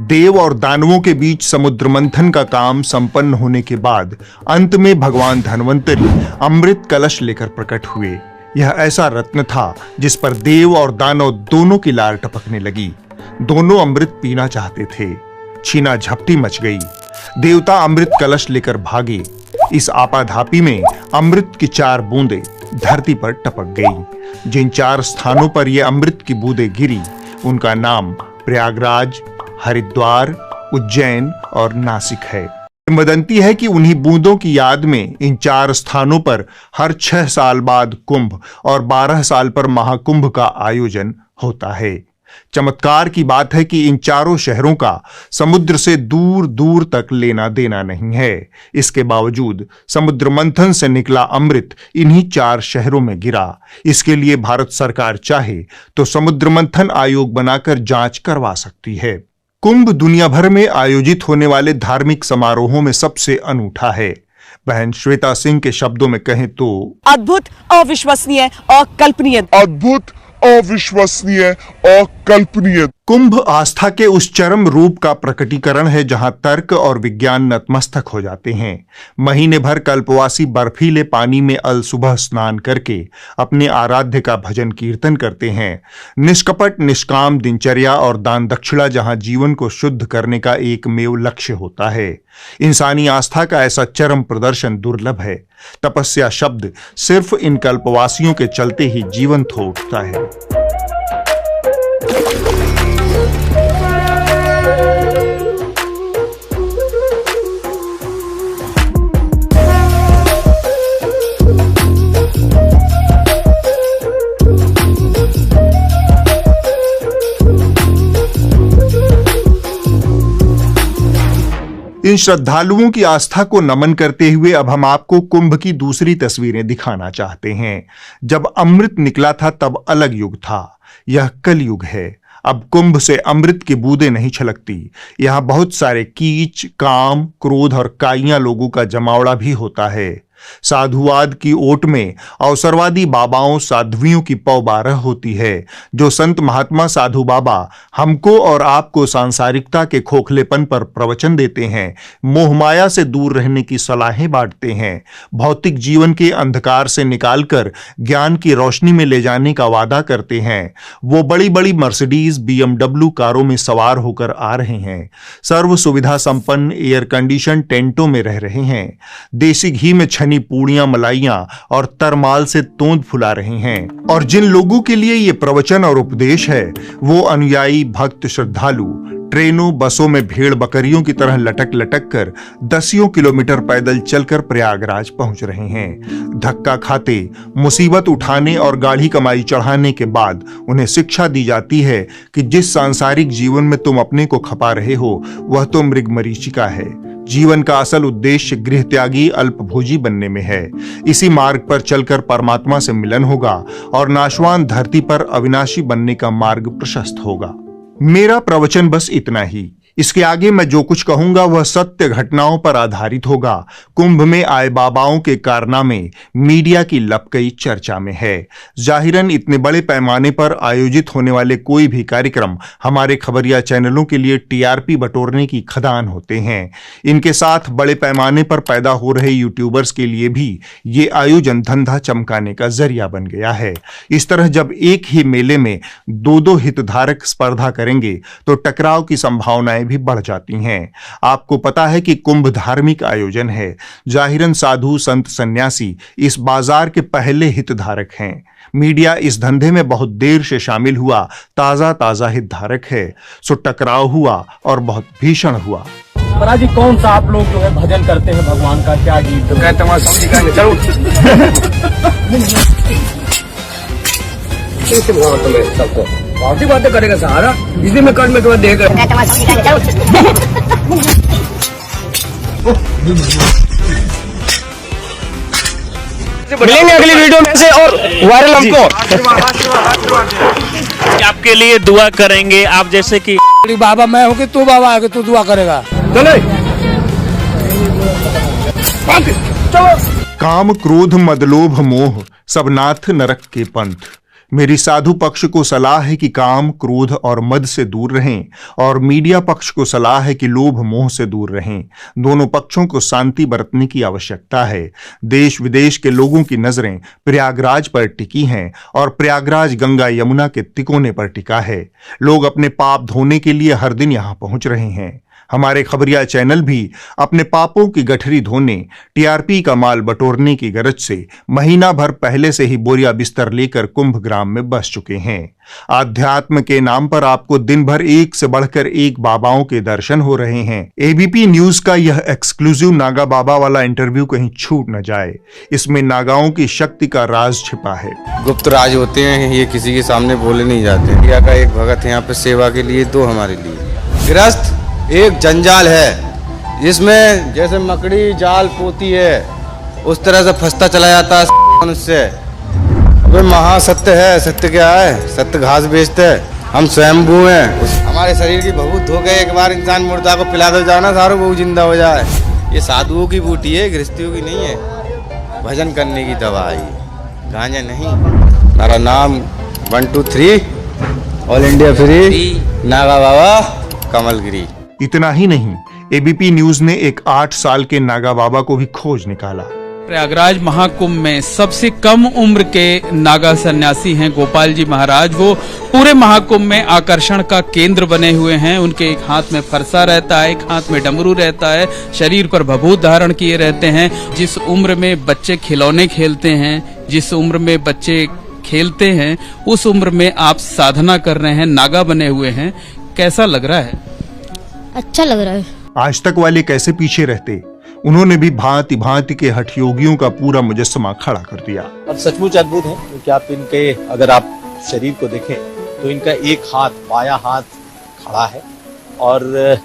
देव और दानवों के बीच समुद्र मंथन का काम संपन्न होने के बाद अंत में भगवान धन्वंतरी अमृत कलश लेकर प्रकट हुए। यह ऐसा रत्न था जिस पर देव और दानव दोनों की लार टपकने लगी। दोनों अमृत पीना चाहते थे। छीना झपटी मच गई। देवता अमृत कलश लेकर भागे। इस आपाधापी में अमृत की 4 बूंदें धरती पर टपक गई। जिन 4 स्थानों पर यह अमृत की बूंदें गिरी उनका नाम प्रयागराज, हरिद्वार, उज्जैन और नासिक है। किंवदंती है कि उन्हीं बूंदों की याद में इन 4 स्थानों पर हर 6 साल बाद कुंभ और 12 साल पर महाकुंभ का आयोजन होता है। चमत्कार की बात है कि इन चारों शहरों का समुद्र से दूर दूर तक लेना देना नहीं है। इसके बावजूद समुद्र मंथन से निकला अमृत इन्हीं 4 शहरों में गिरा। इसके लिए भारत सरकार चाहे तो समुद्र मंथन आयोग बनाकर जांच करवा सकती है। कुंभ दुनिया भर में आयोजित होने वाले धार्मिक समारोहों में सबसे अनूठा है। बहन श्वेता सिंह के शब्दों में कहें तो अद्भुत, अविश्वसनीय, अकल्पनीय। अद्भुत, अविश्वसनीय, अकल्पनीय। कुंभ आस्था के उस चरम रूप का प्रकटीकरण है जहां तर्क और विज्ञान नतमस्तक हो जाते हैं। महीने भर कल्पवासी बर्फीले पानी में अल सुबह स्नान करके अपने आराध्य का भजन कीर्तन करते हैं। निष्कपट निष्काम दिनचर्या और दान दक्षिणा जहां जीवन को शुद्ध करने का एकमेव लक्ष्य होता है। इंसानी आस्था का ऐसा चरम प्रदर्शन दुर्लभ है। तपस्या शब्द सिर्फ इन कल्पवासियों के चलते ही जीवंत हो उठता है। इन श्रद्धालुओं की आस्था को नमन करते हुए अब हम आपको कुंभ की दूसरी तस्वीरें दिखाना चाहते हैं। जब अमृत निकला था तब अलग युग था। यह कलयुग है। अब कुंभ से अमृत की बूंदें नहीं छलकती। यहां बहुत सारे कीच, काम, क्रोध और काइयां लोगों का जमावड़ा भी होता है। साधुवाद की ओट में अवसरवादी बाबाओं साध्वियों की पौबारह होती है। जो संत महात्मा साधु बाबा हमको और आपको सांसारिकता के खोखलेपन पर प्रवचन देते हैं, मोहमाया से दूर रहने की सलाहें बांटते हैं, भौतिक जीवन के अंधकार से निकालकर ज्ञान की रोशनी में ले जाने का वादा करते हैं, वो बड़ी बड़ी मर्सिडीज, BMW कारों में सवार होकर आ रहे हैं। सर्व सुविधा संपन्न एयर कंडीशन टेंटों में रह रहे हैं। देसी घी में पूड़ियां, मलाइयां और तरमाल से तोंद फुला रहे हैं। और जिन लोगों के लिए ये प्रवचन और उपदेश है वो अनुयायी, भक्त, श्रद्धालु ट्रेनों, बसों में भेड़ बकरियों की तरह लटक लटक कर 10 किलोमीटर पैदल चलकर प्रयागराज पहुंच रहे हैं। धक्का खाते, मुसीबत उठाने और गाढ़ी कमाई चढ़ाने के बाद उन्हें शिक्षा दी जाती है कि जिस सांसारिक जीवन में तुम अपने को खपा रहे हो वह तो मृगमरीचिका है। जीवन का असल उद्देश्य गृह त्यागी, अल्पभोजी बनने में है। इसी मार्ग पर चलकर परमात्मा से मिलन होगा और नाशवान धरती पर अविनाशी बनने का मार्ग प्रशस्त होगा। मेरा प्रवचन बस इतना ही। इसके आगे मैं जो कुछ कहूंगा वह सत्य घटनाओं पर आधारित होगा। कुंभ में आए बाबाओं के कारनामे मीडिया की लपकई चर्चा में है। जाहिरन इतने बड़े पैमाने पर आयोजित होने वाले कोई भी कार्यक्रम हमारे खबरिया चैनलों के लिए TRP बटोरने की खदान होते हैं। इनके साथ बड़े पैमाने पर पैदा हो रहे यूट्यूबर्स के लिए भी ये आयोजन धंधा चमकाने का जरिया बन गया है। इस तरह जब एक ही मेले में 2-2 हितधारक स्पर्धा करेंगे तो टकराव की संभावनाएं भी बढ़ जाती हैं। आपको पता है कि कुंभ धार्मिक आयोजन है। जाहिरन साधु, संत, सन्यासी इस बाजार के पहले हितधारक हैं। मीडिया इस धंधे में बहुत देर से शामिल हुआ, ताजा हितधारक है। सो टकराव हुआ और बहुत भीषण हुआ। महाराज जी, कौन सा आप लोग जो है भजन करते हैं भगवान का, क्या गीत तो कहते हैं समझिएगा चलो सबको बहुत बातें करेगा सहारा इसी में कर्म में देख मिलेंगे अगली वीडियो में से और वायरल हमको आपके लिए दुआ करेंगे। आप जैसे कि बाबा मैं हूँ कि तू बाबा है कि तू दुआ करेगा। चले काम, क्रोध, मद, लोभ, मोह सब नाथ नरक के पंथ। मेरी साधु पक्ष को सलाह है कि काम, क्रोध और मद से दूर रहें और मीडिया पक्ष को सलाह है कि लोभ मोह से दूर रहें। दोनों पक्षों को शांति बरतने की आवश्यकता है। देश विदेश के लोगों की नजरें प्रयागराज पर टिकी हैं और प्रयागराज गंगा यमुना के तिकोने पर टिका है। लोग अपने पाप धोने के लिए हर दिन यहां पहुंच रहे हैं। हमारे खबरिया चैनल भी अपने पापों की गठरी धोने, टीआरपी का माल बटोरने की गरज से महीना भर पहले से ही बोरिया बिस्तर लेकर कुंभ ग्राम में बस चुके हैं। आध्यात्म के नाम पर आपको दिन भर एक से बढ़कर एक बाबाओं के दर्शन हो रहे हैं। एबीपी न्यूज का यह एक्सक्लूसिव नागा बाबा वाला इंटरव्यू कहीं छूट न जाए। इसमें नागाओं की शक्ति का राज छिपा है। गुप्त राज होते हैं, ये किसी के सामने बोले नहीं जाते। इंडिया का एक भगत है यहाँ पे सेवा के लिए, दो हमारे लिए। गृहस्थ एक जंजाल है जिसमें जैसे मकड़ी जाल पोती है उस तरह से फंसता चला जाता है मनुष्य। अबे महासत्य है। सत्य क्या है? सत्य घास बेचते हैं। हम स्वयंभू हैं। हमारे शरीर की भभूत धो गए, एक बार इंसान मुर्दा को पिला दो जाना, सारो वो जिंदा हो जाए। ये साधुओं की बूटी है, गृहस्थियों की नहीं है। भजन करने की दवाई, गांजा नहीं। मेरा नाम 1 2 3 ऑल इंडिया फ्री नागा बाबा कमलगिरी। इतना ही नहीं, एबीपी न्यूज ने एक 8 साल के नागा बाबा को भी खोज निकाला। प्रयागराज महाकुंभ में सबसे कम उम्र के नागा सन्यासी हैं गोपाल जी महाराज। वो पूरे महाकुंभ में आकर्षण का केंद्र बने हुए हैं। उनके एक हाथ में फरसा रहता है, एक हाथ में डमरू रहता है, शरीर पर भभूत धारण किए रहते हैं। जिस उम्र में बच्चे खिलौने खेलते हैं, जिस उम्र में बच्चे खेलते हैं, उस उम्र में आप साधना कर रहे हैं, नागा बने हुए हैं। कैसा लग रहा है? अच्छा लग रहा है। आज तक वाले कैसे पीछे रहते, उन्होंने भी भांति भांति के हठयोगियों का पूरा मुजस्समा खड़ा कर दिया। और सचमुच अद्भुत है क्योंकि आप इनके अगर आप शरीर को देखें तो इनका एक हाथ, बायां हाथ खड़ा है और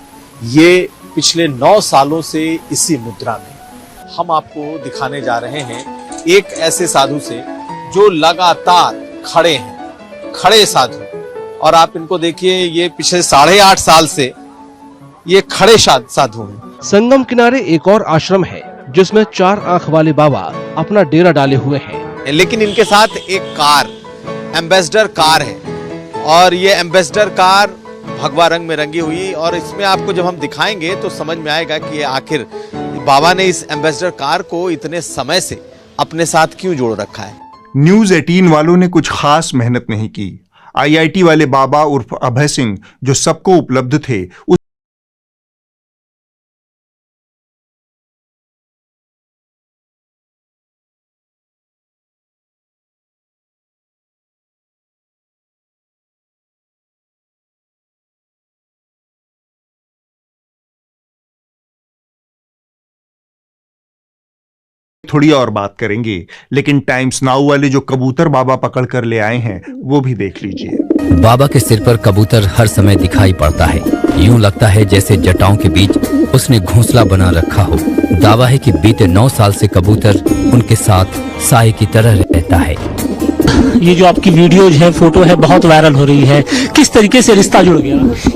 ये पिछले 9 सालों से इसी मुद्रा में। हम आपको दिखाने जा रहे हैं एक ऐसे साधु से जो लगातार खड़े हैं, खड़े साधु। और आप इनको देखिए, ये पिछले 8.5 साल से ये खड़े साधु हैं। संगम किनारे एक और आश्रम है जिसमें 4 आंख वाले बाबा अपना डेरा डाले हुए हैं। लेकिन इनके साथ एक कार, एम्बेसडर कार है और ये एम्बेसडर कार भगवा रंग में रंगी हुई। और इसमें आपको जब हम दिखाएंगे तो समझ में आएगा कि ये आखिर बाबा ने इस एम्बेसडर कार को इतने समय से अपने साथ क्यों जोड़ रखा है। न्यूज 18 वालों ने कुछ खास मेहनत नहीं की। आईआईटी वाले बाबा उर्फ अभय सिंह जो सबको उपलब्ध थे, थोड़ी और बात करेंगे, लेकिन टाइम्स नाउ वाले जो कबूतर बाबा पकड़ कर ले आए हैं वो भी देख लीजिए। बाबा के सिर पर कबूतर हर समय दिखाई पड़ता है। यूं लगता है जैसे जटाओं के बीच उसने घोंसला बना रखा हो। दावा है कि बीते 9 साल से कबूतर उनके साथ साए की तरह रहता है। ये जो आपकी वीडियोज है, फोटो है, बहुत वायरल हो रही है। किस तरीके से रिश्ता जुड़ गया?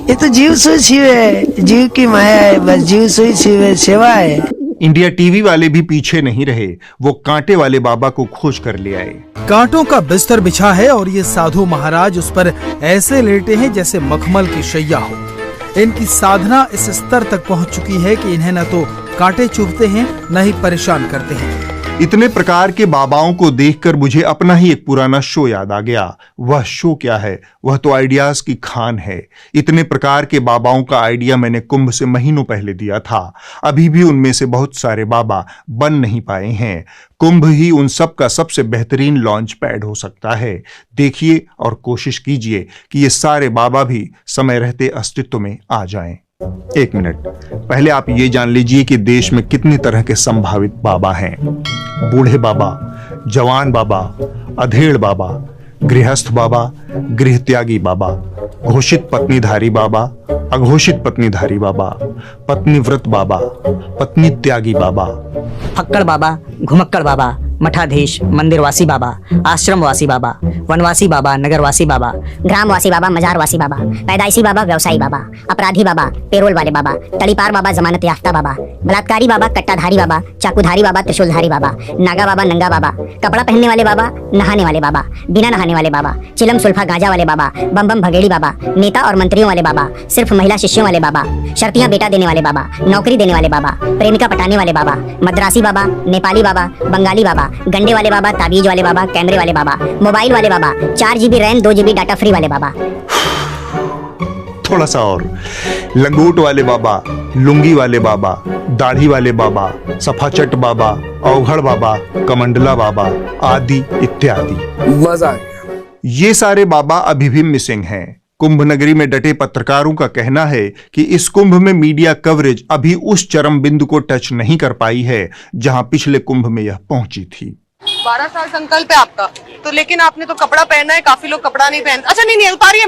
ये तो जीव सुई शिव है, जीव की माया है, बस जीव सुई शिव है, सेवा है। इंडिया टीवी वाले भी पीछे नहीं रहे, वो कांटे वाले बाबा को खोज कर ले आए। कांटों का बिस्तर बिछा है और ये साधु महाराज उस पर ऐसे लेटे हैं जैसे मखमल की शैया हो। इनकी साधना इस स्तर तक पहुंच चुकी है कि इन्हें न तो कांटे चुभते हैं न ही परेशान करते हैं। इतने प्रकार के बाबाओं को देखकर मुझे अपना ही एक पुराना शो याद आ गया। वह शो क्या है, वह तो आइडियाज की खान है। इतने प्रकार के बाबाओं का आइडिया मैंने कुंभ से महीनों पहले दिया था। अभी भी उनमें से बहुत सारे बाबा बन नहीं पाए हैं। कुंभ ही उन सब का सबसे बेहतरीन लॉन्च पैड हो सकता है। देखिए और कोशिश कीजिए कि ये सारे बाबा भी समय रहते अस्तित्व में आ जाएं। 1 मिनट पहले आप ये जान लीजिए कि देश में कितनी तरह के संभावित बाबा हैं। बूढ़े बाबा, जवान बाबा, अधेड़ बाबा, गृहस्थ बाबा, गृह त्यागी बाबा, घोषित पत्नीधारी बाबा, अघोषित पत्नीधारी बाबा, पत्नी व्रत बाबा, पत्नी त्यागी बाबा, फक्कड़ बाबा, घुमक्कड़ बाबा, मठाधीश, मंदिरवासी बाबा, आश्रमवासी बाबा, वनवासी बाबा, नगरवासी बाबा, ग्रामवासी बाबा, मजारवासी बाबा, पैदाइशी बाबा, व्यवसायी बाबा, अपराधी बाबा, पेरोल वाले बाबा, तड़ीपार बाबा, जमानत याफ्ता बाबा, बलात्कारी बाबा, कट्टाधारी बाबा, चाकूधारी बाबा, त्रिशूलधारी बाबा, नागा बाबा, नंगा बाबा, कपड़ा पहनने वाले बाबा, नहाने वाले बाबा, बिना नहाने वाले बाबा, चिलम सुल्फा गांजा वाले बाबा, बम बम भगेड़ी बाबा, नेता और मंत्रियों वाले बाबा, सिर्फ महिला शिष्यों वाले बाबा, शर्तियां बेटा देने वाले बाबा, नौकरी देने वाले बाबा, प्रेमिका पटाने वाले बाबा, मद्रासी बाबा, नेपाली बाबा, बंगाली बाबा, गंडे वाले बाबा, ताबीज वाले बाबा, कैमरे वाले बाबा, मोबाइल वाले बाबा, 4 GB RAM 2 GB data free वाले बाबा। थोड़ा सा और, लंगोट वाले बाबा, लुंगी वाले बाबा, दाढ़ी वाले बाबा, सफाचट बाबा, अवघड़ बाबा, कमंडला बाबा आदि इत्यादि। मजा आ गया। ये सारे बाबा अभी भी मिसिंग हैं। कुंभ नगरी में डटे पत्रकारों का कहना है कि इस कुंभ में मीडिया कवरेज अभी उस चरम बिंदु को टच नहीं कर पाई है जहां पिछले कुंभ में यह पहुंची थी। 12 साल संकल्प है आपका, तो लेकिन आपने तो कपड़ा पहना है, काफी लोग कपड़ा नहीं पहनते। अच्छा नहीं, उतारिए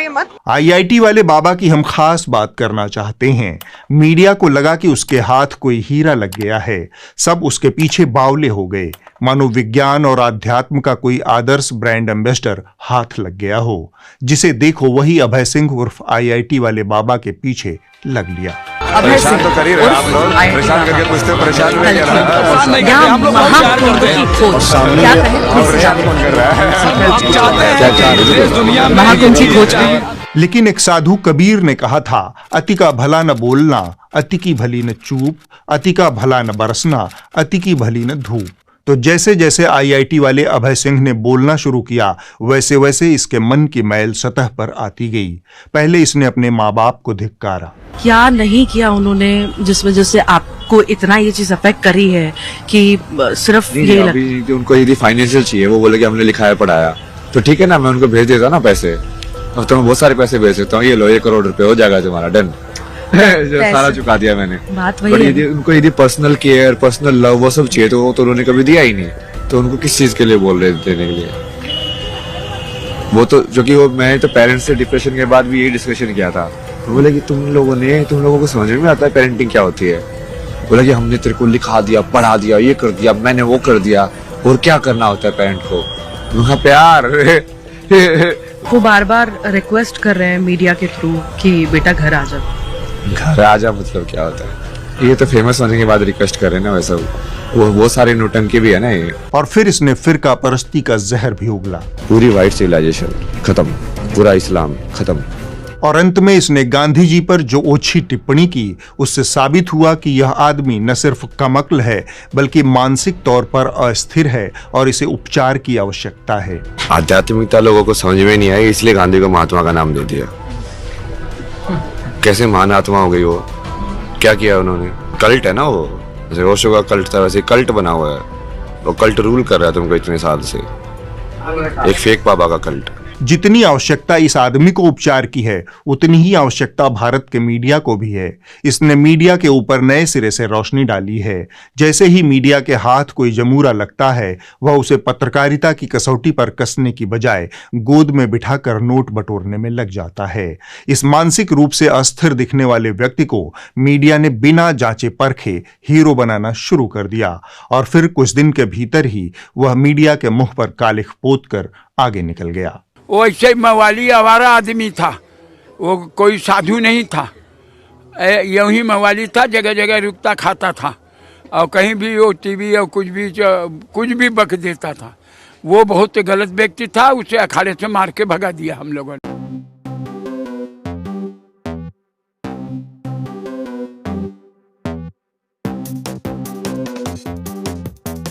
मत। IIT वाले बाबा की हम खास बात करना चाहते हैं। मीडिया को लगा कि उसके हाथ कोई हीरा लग गया है, सब उसके पीछे बावले हो गए, मानो विज्ञान और आध्यात्म का कोई आदर्श ब्रांड एम्बेसडर हाथ लग गया हो। जिसे देखो वही अभय सिंह उर्फ IIT वाले बाबा के पीछे लग लिया। परेशान तो कर ही रहे आप लोग, परेशान करके पूछते हो, परेशान नहीं कर रहा है। लेकिन एक साधु कबीर ने कहा था, अति का भला न बोलना, अति की भली न चूप, अति का भला न बरसना, अति की भली न धूप। तो जैसे जैसे IIT वाले अभय सिंह ने बोलना शुरू किया, वैसे वैसे इसके मन की मैल सतह पर आती गई। पहले इसने अपने माँ बाप को धिक्कारा। क्या नहीं किया उन्होंने जिस वजह से आपको इतना ये चीज अफेक्ट करी है कि सिर्फ ये अभी उनको यदि फाइनेंशियल चाहिए, वो बोले कि हमने लिखाया पढ़ाया, तो ठीक है ना, मैं उनको भेज देता ना पैसे। अब तो मैं बहुत सारे पैसे भेज सकता हूँ, ये लो 1 करोड़ रुपए हो जाएगा तुम्हारा, डन। सारा चुका दिया मैंने। बात वही है। उनको यदि पर्सनल केयर, पर्सनल लव वो सब चाहिए, तो वो तो उन्होंने कभी दिया ही नहीं। तो उनको किस चीज के लिए बोल रहे देने के लिए? वो तो जो कि वो मैं तो पेरेंट्स से डिप्रेशन के बाद भी यही डिस्कशन किया था। तो बोले कि तुम लोगों को समझ में आता है पेरेंटिंग क्या होती है? बोला कि हमने तेरे को लिखा दिया, पढ़ा दिया, ये कर दिया, मैंने वो कर दिया, और क्या करना होता है पेरेंट को? उनका प्यार। वो बार बार रिक्वेस्ट कर रहे हैं मीडिया के थ्रू कि बेटा घर आ जा। घर आ जा मतलब क्या होता है? ये तो फेमस होने के बाद रिक्वेस्ट कर रहे हैं ना, वैसा वो सारे नौटंकी भी है ना ये। और फिर इसने फिरका परस्ती का जहर भी उगला। पूरी वाइट सिविलाइजेशन खत्म, पूरा इस्लाम खत्म। और अंत में इसने गांधी जी पर जो ओछी टिप्पणी की, उससे साबित हुआ कि यह आदमी न सिर्फ कमअक्ल है बल्कि मानसिक तौर पर अस्थिर है और इसे उपचार की आवश्यकता है। आध्यात्मिकता लोगों को समझ में नहीं आई, इसलिए गांधी को महात्मा का नाम दे दिया। कैसे महान आत्मा हो गई वो? क्या किया उन्होंने? कल्ट है ना वो, जैसे ओशो का कल्ट था वैसे कल्ट बना हुआ है। वो कल्ट रूल कर रहा है तुमको इतने साल से, एक फेक बाबा का कल्ट। जितनी आवश्यकता इस आदमी को उपचार की है, उतनी ही आवश्यकता भारत के मीडिया को भी है। इसने मीडिया के ऊपर नए सिरे से रोशनी डाली है। जैसे ही मीडिया के हाथ कोई जमूरा लगता है, वह उसे पत्रकारिता की कसौटी पर कसने की बजाय गोद में बिठाकर नोट बटोरने में लग जाता है। इस मानसिक रूप से अस्थिर दिखने वाले व्यक्ति को मीडिया ने बिना जांचे परखे हीरो बनाना शुरू कर दिया, और फिर कुछ दिन के भीतर ही वह मीडिया के मुंह पर कालिख पोत कर आगे निकल गया। वो ऐसे मवाली आवारा आदमी था, वो कोई साधु नहीं था, यूं ही मवाली था, जगह जगह रुकता खाता था, और कहीं भी वो टीवी और कुछ भी बक देता था। वो बहुत गलत व्यक्ति था, उसे अखाड़े से मार के भगा दिया हम लोगों ने।